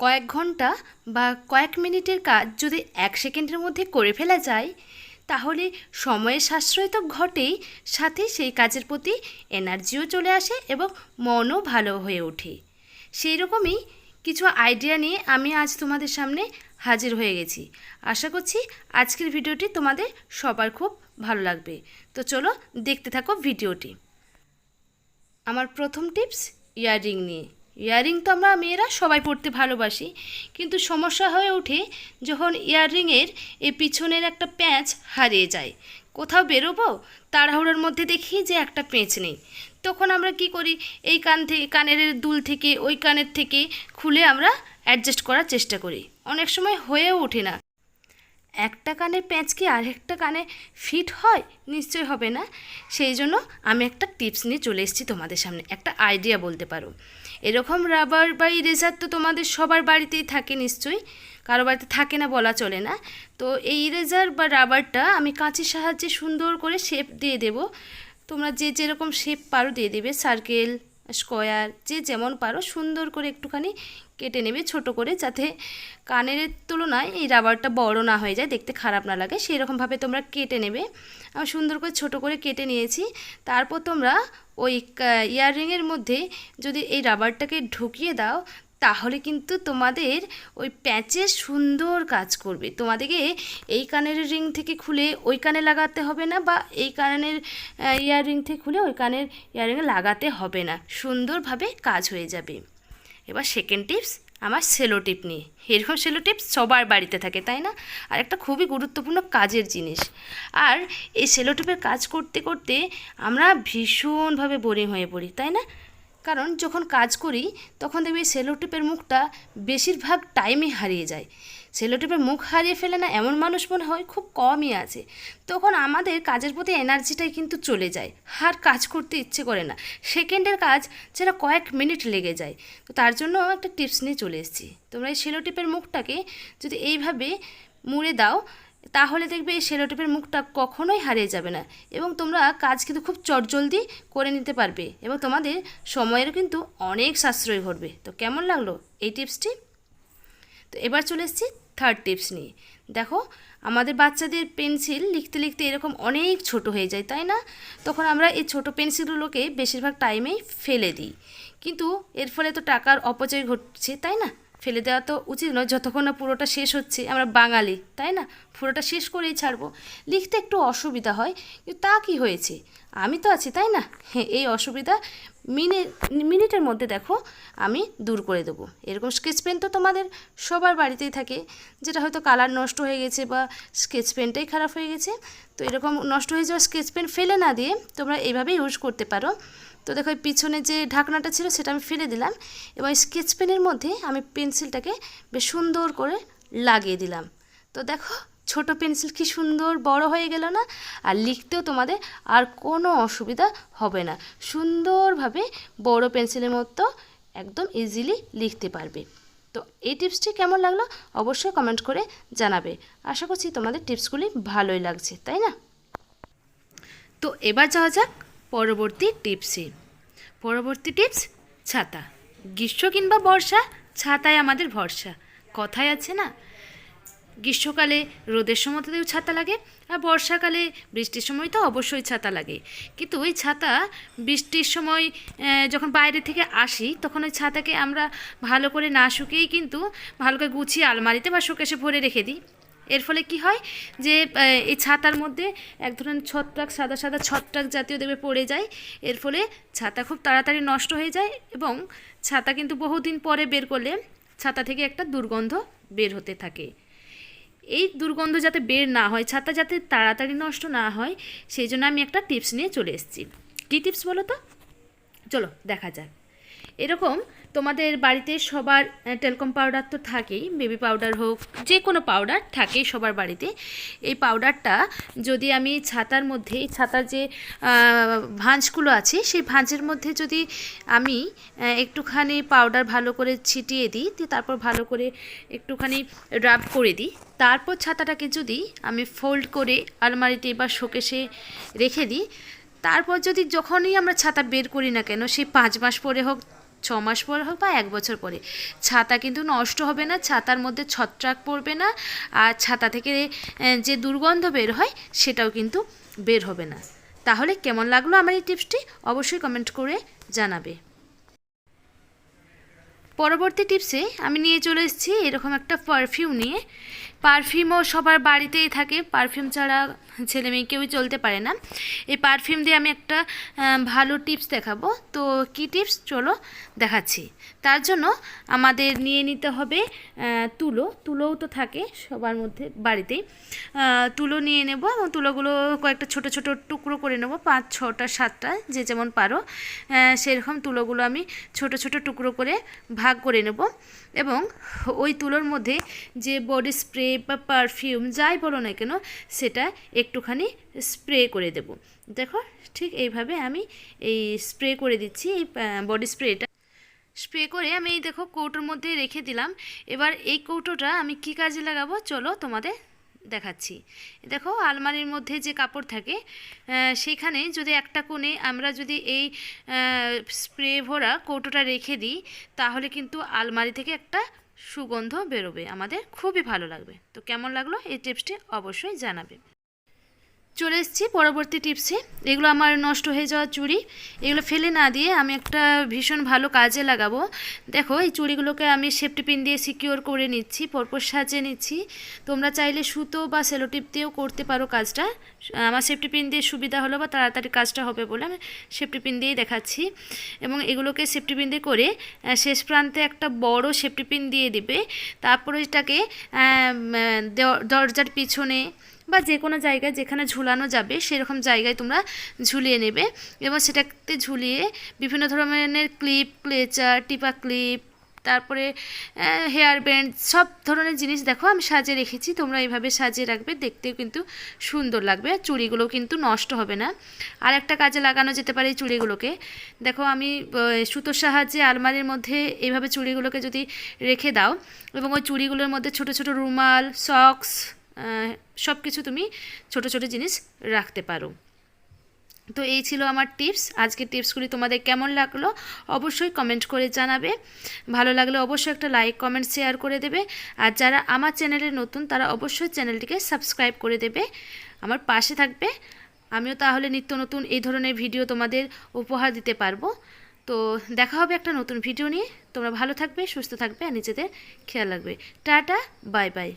কয়েক ঘন্টা বা কয়েক মিনিটের কাজ যদি 1 সেকেন্ডের মধ্যে করে ফেলা যায়, তাহলে সময়ের সাশ্রয় তো ঘটেই, সাথে সেই কাজের প্রতি এনার্জিও চলে আসে এবং মনও ভালো হয়ে ওঠে। সেই রকমই কিছু আইডিয়া নিয়ে আমি আজ তোমাদের সামনে হাজির হয়ে গেছি। আশা করছি আজকের ভিডিওটি তোমাদের সবার খুব ভালো লাগবে। তো চলো দেখতে থাকো ভিডিওটি। আমার প্রথম টিপস ইয়াররিং নিয়ে। ইয়াররিং তো আমরা মেয়েরা সবাই পরতে ভালোবাসি, কিন্তু সমস্যা হয়ে ওঠে যখন ইয়াররিংয়ের এই পিছনের একটা প্যাঁচ হারিয়ে যায়। কোথাও বেরোবো, তাড়াহুড়োর মধ্যে দেখি যে একটা পেঁচ নেই। তখন আমরা কি করি, এই কান থেকে কানের দুল থেকে ওই কানের থেকে খুলে আমরা অ্যাডজাস্ট করার চেষ্টা করি। অনেক সময় হয়েও ওঠে না। একটা কানের প্যাঁচ কি আরেকটা কানে ফিট হয়? নিশ্চয় হবে না। সেই জন্য আমি একটা টিপস নিয়ে চলে এসেছি তোমাদের সামনে, একটা আইডিয়া বলতে পারো। এরকম রাবার বা ইরেজার তো তোমাদের সবার বাড়িতেই থাকে নিশ্চয়ই, কারো বাড়িতে থাকে না বলা চলে না। তো এই ইরেজার বা রাবারটা আমি কাঁচির সাহায্যে সুন্দর করে শেপ দিয়ে দেব। তোমরা যে যেরকম শেপ পারো দিয়ে দেবে, সার্কেল, স্কোয়ার, যে যেমন পারো সুন্দর করে একটুখানি কেটে নেবে ছোট করে, যাতে কানের তুলনায় এই রাবারটা বড় না হয়ে যায়, দেখতে খারাপ না লাগে। সেই রকমভাবে তোমরা কেটে নেবে। আমি সুন্দর করে ছোট করে কেটে নিয়েছি। তারপর তোমরা ওই ইয়াররিংয়ের মধ্যে যদি এই রাবারটাকে ঢুকিয়ে দাও, তাহলে কিন্তু তোমাদের ওই প্যাচে সুন্দর কাজ করবে। তোমাদেরকে এই কানের রিং থেকে খুলে ওই কানে লাগাতে হবে না, বা এই কানের ইয়াররিং থেকে খুলে ওই কানের ইয়াররিংয়ে লাগাতে হবে না, সুন্দরভাবে কাজ হয়ে যাবে। এবার সেকেন্ড টিপস আমার সেলো টিপ নিয়ে। এরকম সেলো টিপ সবার বাড়িতে থাকে, তাই না? আর একটা খুবই গুরুত্বপূর্ণ কাজের জিনিস। আর এই সেলো টিপের কাজ করতে করতে আমরা ভীষণভাবে বোরিং হয়ে পড়ি, তাই না? কারণ যখন কাজ করি তখন দেখবি সেলো টিপের মুখটা বেশিরভাগ টাইমে হারিয়ে যায়। সেলো টিপের মুখ হারিয়ে ফেলে না এমন মানুষ মনে হয় খুব কমই আছে। তখন আমাদের কাজের প্রতি এনার্জিটাই কিন্তু চলে যায়, আর কাজ করতে ইচ্ছে করে না। সেকেন্ডের কাজ যেন কয়েক মিনিট লেগে যায়। তো তার জন্য একটা টিপস নিয়ে চলে এসেছি। তোমরা এই সেলো টিপের মুখটাকে যদি এইভাবে মুড়ে দাও, তাহলে দেখবে এই সেলো টিপের মুখটা কখনোই হারিয়ে যাবে না, এবং তোমরা কাজ কিন্তু খুব চটজলদি করে নিতে পারবে, এবং তোমাদের সময়েরও কিন্তু অনেক সাশ্রয় ঘটবে। তো কেমন লাগলো এই টিপসটি? তো এবার চলে এসেছি থার্ড টিপস নিয়ে। দেখো, আমাদের বাচ্চাদের পেন্সিল লিখতে লিখতে এরকম অনেক ছোট হয়ে যায়, তাই না? তখন আমরা এই ছোট পেন্সিলগুলোকে বেশিরভাগ টাইমেই ফেলে দিই, কিন্তু এর ফলে তো টাকার অপচয় ঘটছে, তাই না? ফেলে দেওয়া তো উচিত নয়। যতক্ষণ না পুরোটা শেষ হচ্ছে, আমরা বাঙালি, তাই না? পুরোটা শেষ করেই ছাড়বো। লিখতে একটু অসুবিধা হয়, কিন্তু তা কি হয়েছে, আমি তো আছি, তাই না? হ্যাঁ, এই অসুবিধা মিনিটের মধ্যে দেখো আমি দূর করে দেবো। এরকম স্কেচ পেন তো তোমাদের সবার বাড়িতেই থাকে, যেটা হয়তো কালার নষ্ট হয়ে গেছে বা স্কেচ পেনটাই খারাপ হয়ে গেছে। তো এরকম নষ্ট হয়ে যাওয়া স্কেচ পেন ফেলে না দিয়ে তোমরা এইভাবেই ইউজ করতে পারো। তো দেখো, পিছনে যে ঢাকনাটা ছিল সেটা আমি ফেলে দিলাম, এবং স্কেচ পেনের মধ্যে আমি পেন্সিলটাকে বেশ সুন্দর করে লাগিয়ে দিলাম। তো দেখো, ছোট পেন্সিল কি সুন্দর বড় হয়ে গেল না? আর লিখতেও তোমাদের আর কোনো অসুবিধা হবে না, সুন্দরভাবে বড় পেন্সিলের মতো একদম ইজিলি লিখতে পারবে। তো এই টিপসটি কেমন লাগলো অবশ্যই কমেন্ট করে জানাবে। আশা করছি তোমাদের টিপসগুলি ভালোই লাগছে, তাই না? তো এবার যাওয়া যাক পরবর্তী টিপসে। পরবর্তী টিপস ছাতা। গ্রীষ্ম কিংবা বর্ষা, ছাতায় আমাদের ভরসা। কথায় আছে না, গ্রীষ্মকালে রোদের সময়তেও ছাতা লাগে, আর বর্ষাকালে বৃষ্টির সময় তো অবশ্যই ছাতা লাগে। কিন্তু ওই ছাতা বৃষ্টির সময় যখন বাইরে থেকে আসি, তখন ওই ছাতাকে আমরা ভালো করে না শুকিয়েই কিন্তু ভালো করে গুছিয়ে আলমারিতে বা শোকেসে ভরে রেখে দিই। এর ফলে কি হয় যে এই ছাতার মধ্যে এক ধরনের ছত্রাক, সাদা সাদা ছত্রাক জাতীয় দেখবে পড়ে যায়। এর ফলে ছাতা খুব তাড়াতাড়ি নষ্ট হয়ে যায়, এবং ছাতা কিন্তু বহুদিন পরে বের করলে ছাতা থেকে একটা দুর্গন্ধ বের হতে থাকে। এই দুর্গন্ধ যাতে বের না হয়, ছাতা যাতে তাড়াতাড়ি নষ্ট না হয়, সেই জন্য আমি একটা টিপস নিয়ে চলে এসেছি। কী টিপস বলো তো? চলো দেখা যাক। এরকম তোমাদের বাড়িতে সবার টেলকম পাউডার তো থাকেই, বেবি পাউডার হোক, যে কোনো পাউডার থাকেই সবার বাড়িতে। এই পাউডারটা যদি আমি ছাতার মধ্যে, ছাতার যে ভাঁজগুলো আছে সেই ভাঁজের মধ্যে যদি আমি একটুখানি পাউডার ভালো করে ছিটিয়ে দিই, তারপর ভালো করে একটুখানি রাব করে দিই, তারপর ছাতাটাকে যদি আমি ফোল্ড করে আলমারিতে বা শোকেসে রেখে দিই, তারপর যদি যখনই আমরা ছাতা বের করি না কেন, সেই 5 মাস পরে হোক 6 মাস পরে হোক বা 1 বছর পরে। ছাতা কিন্তু নষ্ট হবে না, ছাতার মধ্যে ছত্রাক পড়বে না, আর ছাতা থেকে যে দুর্গন্ধ বের হয় সেটাও কিন্তু বের হবে না। তাহলে কেমন লাগলো আমার এই টিপসটি অবশ্যই কমেন্ট করে জানাবে। পরবর্তী টিপসে আমি নিয়ে চলে এসেছি এরকম একটা পারফিউম নিয়ে। পারফিউমও সবার বাড়িতেই থাকে, পারফিউম ছাড়া ছেলে মেয়ে কেউই চলতে পারে না। এই পারফিউম দিয়ে আমি একটা ভালো টিপস দেখাবো। তো কী টিপস চলো দেখাচ্ছি। তার জন্য আমাদের নিয়ে নিতে হবে তুলোও তো থাকে সবার মধ্যে বাড়িতেই। তুলো নিয়ে নেব এবং তুলোগুলো কয়েকটা ছোট ছোট টুকরো করে নেব, 5, 6টা 7টা যে যেমন পারো সেরকম তুলোগুলো আমি ছোট ছোট টুকরো করে ভাগ করে নেব এবং ওই তুলোর মধ্যে যে বডি স্প্রে বা পারফিউম যাই বলো না কেন সেটা একটুখানি স্প্রে করে দেব। দেখো ঠিক এইভাবে আমি এই স্প্রে করে দিচ্ছি। এই বডি স্প্রে করে আমি এই দেখো কৌটোর মধ্যে রেখে দিলাম। এবার এই কৌটোটা আমি কি কাজে লাগাবো চলো তোমাদের দেখাচ্ছি। দেখো আলমারির মধ্যে যে কাপড় থাকে সেইখানে যদি একটা কোণে আমরা যদি এই স্প্রে ভরা কৌটোটা রেখে দিই তাহলে কিন্তু আলমারি থেকে একটা সুগন্ধ বেরোবে, আমাদের খুবই ভালো লাগবে। তো কেমন লাগলো এই টিপসটি অবশ্যই জানাবে। চলে এসেছি পরবর্তী টিপসে। এগুলো আমার নষ্ট হয়ে যাওয়া চুড়ি, এগুলো ফেলে না দিয়ে আমি একটা ভীষণ ভালো কাজে লাগাবো। দেখো এই চুড়িগুলোকে আমি সেফটি পিন দিয়ে সিকিওর করে নিচ্ছি, পরপর সাজিয়ে নিচ্ছি। তোমরা চাইলে সুতো বা সেলোটিপ দিয়েও করতে পারো কাজটা। আমার সেফটি পিন দিয়ে সুবিধা হলো বা তাড়াতাড়ি কাজটা হবে বলে আমি সেফটি পিন দিয়েই দেখাচ্ছি। এবং এগুলোকে সেফটি পিন দিয়ে করে শেষ প্রান্তে একটা বড় সেফটি পিন দিয়ে দিবে। তারপরে এটাকে দরজার পিছনে বা যে কোনো জায়গায় যেখানে ঝুলানো যাবে সেরকম জায়গায় তোমরা ঝুলিয়ে নেবে এবং সেটাতে ঝুলিয়ে বিভিন্ন ধরনের ক্লিপ, ক্লেচার, টিপা ক্লিপ, তারপরে হেয়ার ব্যান্ড সব ধরনের জিনিস দেখো আমি সাজিয়ে রেখেছি। তোমরা এইভাবে সাজিয়ে রাখবে, দেখতেও কিন্তু সুন্দর লাগবে, চুড়িগুলো কিন্তু নষ্ট হবে না। আর একটা কাজে লাগানো যেতে পারে এই চুড়িগুলোকে। দেখো আমি সুতোর সাহায্যে আলমারির মধ্যে এইভাবে চুড়িগুলোকে যদি রেখে দাও এবং ওই চুড়িগুলোর মধ্যে ছোট ছোট রুমাল, সক্স সব কিছু তুমি ছোট ছোট জিনিস রাখতে পারো। তো এই ছিল আমার টিপস। আজকের টিপসগুলি তোমাদের কেমন লাগলো অবশ্যই কমেন্ট করে জানাবে। ভালো লাগলে অবশ্যই একটা লাইক, কমেন্ট, শেয়ার করে দেবে। আর যারা আমার চ্যানেলে নতুন তারা অবশ্যই চ্যানেলটিকে সাবস্ক্রাইব করে দেবে, আমার পাশে থাকবে। আমিও তাহলে নিত্য নতুন এই ধরনের ভিডিও তোমাদের উপহার দিতে পারবো। তো দেখা হবে একটা নতুন ভিডিও নিয়ে। তোমরা ভালো থাকবে, সুস্থ থাকবে আর নিজেদের খেয়াল রাখবে। Tata, bye bye.